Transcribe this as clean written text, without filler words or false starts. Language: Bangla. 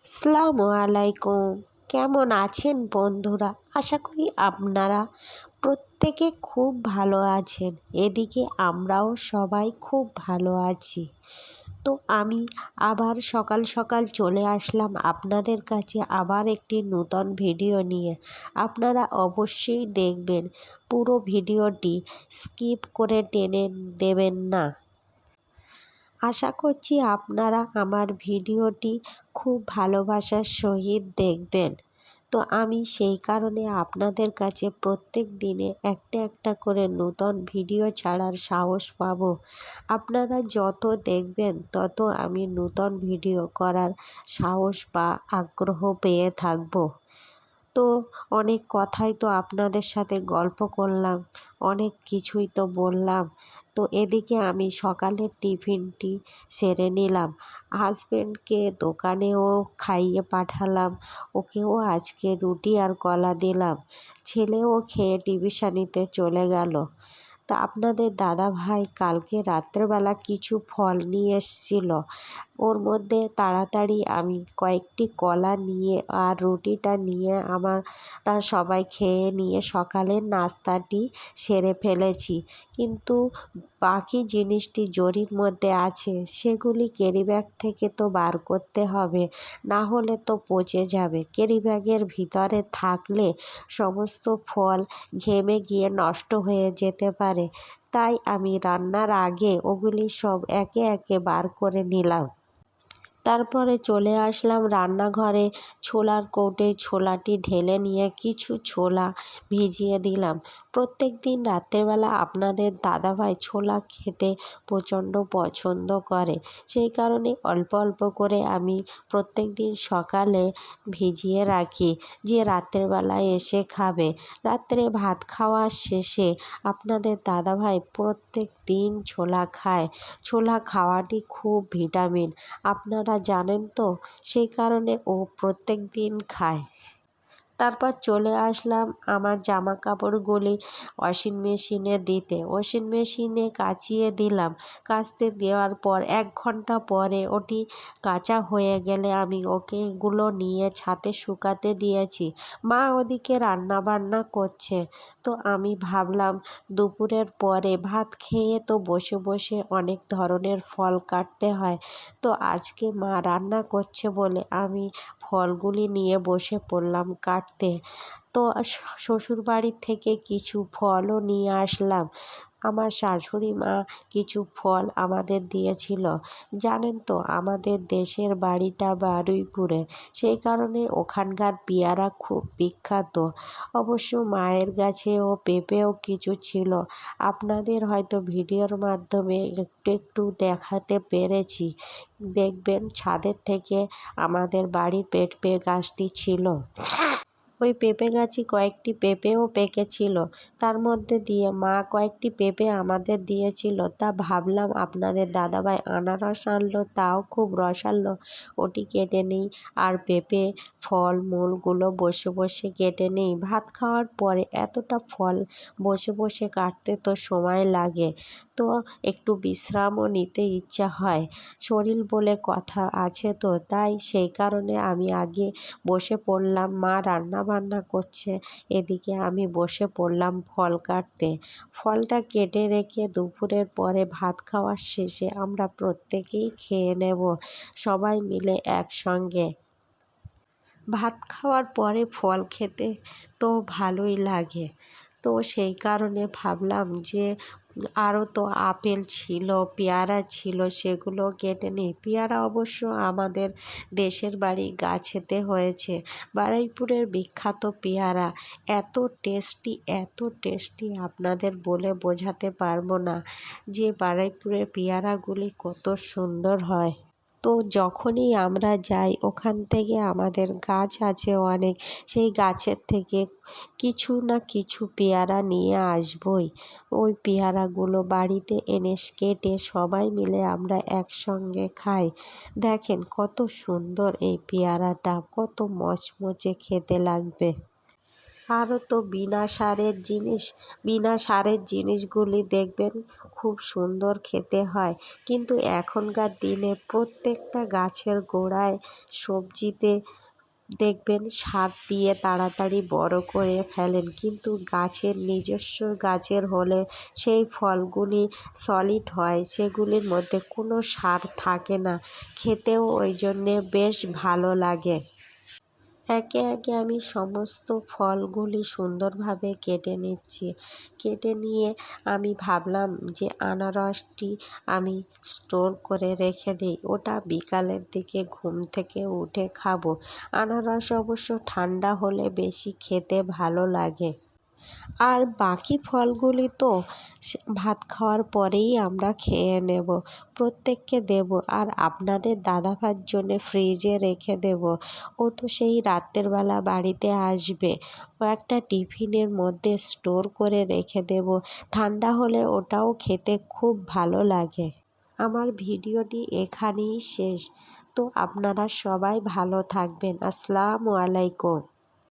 আসসালামু আলাইকুম। কেমন আছেন বন্ধুরা? আশা করি আপনারা প্রত্যেকে খুব ভালো আছেন। এদিকে আমরাও সবাই খুব ভালো আছি। তো আমি আবার সকাল সকাল চলে আসলাম আপনাদের কাছে আবার একটি নূতন ভিডিও নিয়ে। আপনারা অবশ্যই দেখবেন, পুরো ভিডিওটি স্কিপ করে টেনে দেবেন না। আশা করছি আপনারা আমার ভিডিওটি খুব ভালোবাসার সহিত দেখবেন। তো আমি সেই কারণে আপনাদের কাছে প্রত্যেক দিনে একটা একটা করে নূতন ভিডিও ছাড়ার সাহস পাব। আপনারা যত দেখবেন তত আমি নূতন ভিডিও করার সাহস বা আগ্রহ পেয়ে থাকব। তো অনেক কথাই তো আপনাদের সাথে গল্প করলাম, অনেক কিছুই তো বললাম। তো এদিকে আমি সকালের টিফিনটি সেরে নিলাম। হাজব্যান্ডকে দোকানেও খাইয়ে পাঠালাম, ওকেও আজকে রুটি আর কলা দিলাম। ছেলেও খেয়ে টিউশনিতে চলে গেল। তা আপনাদের দাদাভাই কালকে রাত্রেবেলা কিছু ফল নিয়ে এসেছিল। ওর মধ্যে তাড়াতাড়ি আমি কয়েকটি কলা নিয়ে আর রুটিটা নিয়ে আমরা সবাই খেয়ে নিয়ে সকালের নাস্তাটি সেরে ফেলেছি। কিন্তু বাকি জিনিসটি জরির মধ্যে আছে, সেগুলি ক্যারিব্যাগ থেকে তো বার করতে হবে, না হলে তো পচে যাবে। ক্যারিব্যাগের ভিতরে থাকলে সমস্ত ফল ঘেমে গিয়ে নষ্ট হয়ে যেতে পারে। তাই আমি রান্নার আগে ওগুলি সব একে একে বার করে নিলাম। তারপরে চলে আসলাম রান্নাঘরে। ছোলার কৌটোয় ছোলাটি ঢেলে নিয়ে কিছু ছোলা ভিজিয়ে দিলাম। প্রত্যেক দিন রাত্রেবেলা আপনাদের দাদাভাই ছোলা খেতে প্রচণ্ড পছন্দ করে, সেই কারণে অল্প অল্প করে আমি প্রত্যেক দিন সকালে ভিজিয়ে রাখি, যে রাত্রেবেলায় এসে খাবে। রাত্রে ভাত খাওয়ার শেষে আপনাদের দাদাভাই প্রত্যেক দিন ছোলা খায়। ছোলা খাওয়াটি খুব ভিটামিন, আপনারা জানেন তো, সেই কারণে ও প্রত্যেক দিন খায়। তারপর চলে আসলাম আমার জামা কাপড়গুলি ওয়াশিং মেশিনে দিতে। ওয়াশিং মেশিনে কাচিয়ে দিলাম। কাচতে দেওয়ার পর 1 ঘন্টা পরে ওটি কাচা হয়ে গেলে আমি ওগুলো নিয়ে ছাদে শুকাতে দিয়েছি। মা ওদিকে রান্না বান্না করছে। তো আমি ভাবলাম দুপুরের পরে ভাত খেয়ে তো বসে বসে অনেক ধরনের ফল কাটতে হয়। তো আজকে মা রান্না করছে বলে আমি ফলগুলি নিয়ে বসে পড়লাম কাটতে। তো শ্বশুরবাড়ির থেকে কিছু ফলও নিয়ে আসলাম। আমার শাশুড়ি মা কিছু ফল আমাদের দিয়েছিল। জানেন তো, আমাদের দেশের বাড়িটা বারুইপুরে, সেই কারণে ওখানকার পেয়ারা খুব বিখ্যাত। অবশ্য মায়ের গাছেও পেঁপেও কিছু ছিল, আপনাদের হয়তো ভিডিওর মাধ্যমে একটু একটু দেখাতে পেরেছি। দেখবেন ছাদের থেকে আমাদের বাড়ির পেঁপে গাছটি ছিল। ওই পেঁপে গাছে কয়েকটি পেঁপেও পেকেছিল, তার মধ্যে দিয়ে মা কয়েকটি পেঁপে আমাদের দিয়েছিল। তা ভাবলাম আপনাদের দাদাভাই আনারস আনলো, তাও খুব রসালো, ওটি কেটে নিই, আর পেঁপে ফল মূলগুলো বসে বসে কেটে নিই। ভাত খাওয়ার পরে এতটা ফল বসে বসে কাটতে তো সময় লাগে, তো একটু বিশ্রামও নিতে ইচ্ছা হয়। শরীর বলে কথা আছে তো, তাই সেই কারণে আমি আগে বসে পড়লাম। মা রান্না বান্না করছে, এদিকে আমি বসে পড়লাম ফল কাটতে। ফলটা কেটে রেখে দুপুরের পরে ভাত খাওয়ার শেষে আমরা প্রত্যেকেই খেয়ে নেব সবাই মিলে একসঙ্গে। ভাত খাওয়ার পরে ফল খেতে তো ভালোই লাগে। তো সেই কারণে ভাবলাম যে আরও তো আপেল ছিল, পেয়ারা ছিল, সেগুলো কেটে নিই। পেয়ারা অবশ্য আমাদের দেশের বাড়ি গাছেতে হয়েছে। বারুইপুরের বিখ্যাত পেয়ারা এত টেস্টি, এত টেস্টি, আপনাদের বলে বোঝাতে পারবো না যে বারুইপুরের পেয়ারাগুলি কত সুন্দর হয়। তো যখনই আমরা যাই ওখান থেকে আমাদের গাছ আছে অনেক, সেই গাছের থেকে কিছু না কিছু পেয়ারা নিয়ে আসবই। ওই পেয়ারাগুলো বাড়িতে এনে কেটে সবাই মিলে আমরা একসঙ্গে খাই। দেখেন কত সুন্দর এই পেয়ারাটা, কত মচমচে খেতে লাগবে। আরও তো বিনা সারের জিনিসগুলি দেখবেন খুব সুন্দর খেতে হয়, কিন্তু এখনকার দিনে প্রত্যেকটা গাছের গোড়ায় সবজিতে দেখবেন সার দিয়ে তাড়াতাড়ি বড় করে ফেলেন, কিন্তু নিজস্ব গাছের হলে সেই ফলগুলি সলিড হয়, সেগুলির মধ্যে কোনো সার থাকে না, খেতেও ওই জন্যে বেশ ভালো লাগে। একে একে আমি সমস্ত ফলগুলি সুন্দরভাবে কেটে নিচ্ছি। কেটে নিয়ে আমি ভাবলাম যে আনারসটি আমি স্টোর করে রেখে দিই, ওটা বিকালের দিকে ঘুম থেকে উঠে খাবো। আনারস অবশ্য ঠান্ডা হলে বেশি খেতে ভালো লাগে। আর বাকি ফলগুলি তো ভাত খাওয়ার পরেই আমরা খেয়ে নেব, প্রত্যেককে দেব। আর আপনাদের দাদাভাইয়ের জন্যে ফ্রিজে রেখে দেব, ও তো সেই রাতের বেলা বাড়িতে আসবে, ও একটা টিফিনের মধ্যে স্টোর করে রেখে দেব, ঠান্ডা হলে ওটাও খেতে খুব ভালো লাগে। আমার ভিডিওটি এখানেই শেষ। তো আপনারা সবাই ভালো থাকবেন। আসসালামু আলাইকুম।